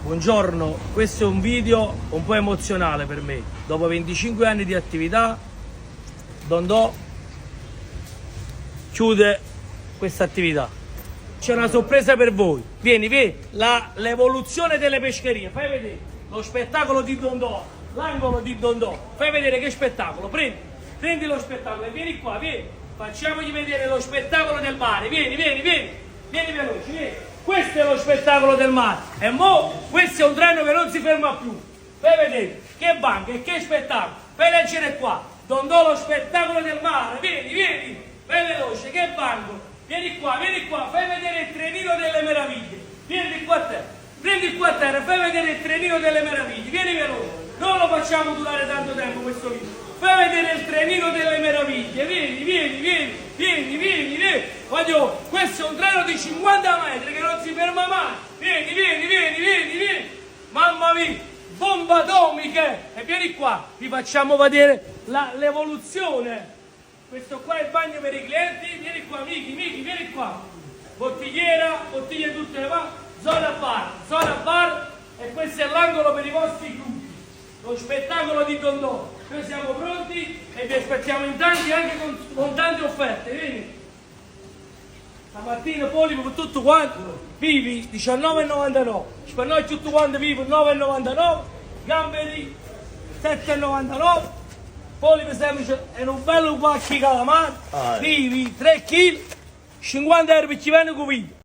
Buongiorno, questo è un video un po' emozionale per me. Dopo 25 anni di attività, Dondò chiude questa attività. C'è una sorpresa per voi. Vieni, l'evoluzione delle pescherie. Fai vedere lo spettacolo di Dondò, l'angolo di Dondò. Fai vedere che spettacolo. Prendi lo spettacolo e vieni qua, vieni. Facciamogli vedere lo spettacolo del mare. Vieni veloce, vieni. Questo è lo spettacolo del mare. E mo questo è un treno che non si ferma più. Fai vedere che banca e che spettacolo. Fai leggere qua. Dondò lo spettacolo del mare. Vieni. Fai veloce, che banco. Vieni qua, fai vedere il trenino delle meraviglie. Vieni qua a terra. Prendi qua a terra, fai vedere il trenino delle meraviglie. Vieni veloce. Non lo facciamo durare tanto tempo questo video. Fai vedere il trenino delle meraviglie. Vieni. Voglio, questo è un treno di 50 metri che non si ferma mai. Vieni. Mamma mia, bombe atomiche. E vieni qua, vi facciamo vedere l'evoluzione. Questo qua è il bagno per i clienti. Vieni qua, Miki, vieni qua. Bottiglie tutte le parti. Zona bar. E questo è l'angolo per i vostri gruppi. Lo spettacolo di Dondò. Noi siamo pronti e vi aspettiamo in tanti anche con tante offerte. Vieni. Stamattina polipo per tutto quanto. Vivi 19,99. Spannoi tutto quanto vivo 9,99. Gamberi 7,99. Polipo semplice e un bello pacchi calamari. Vivi 3 kg. 50 euro per chi viene con video.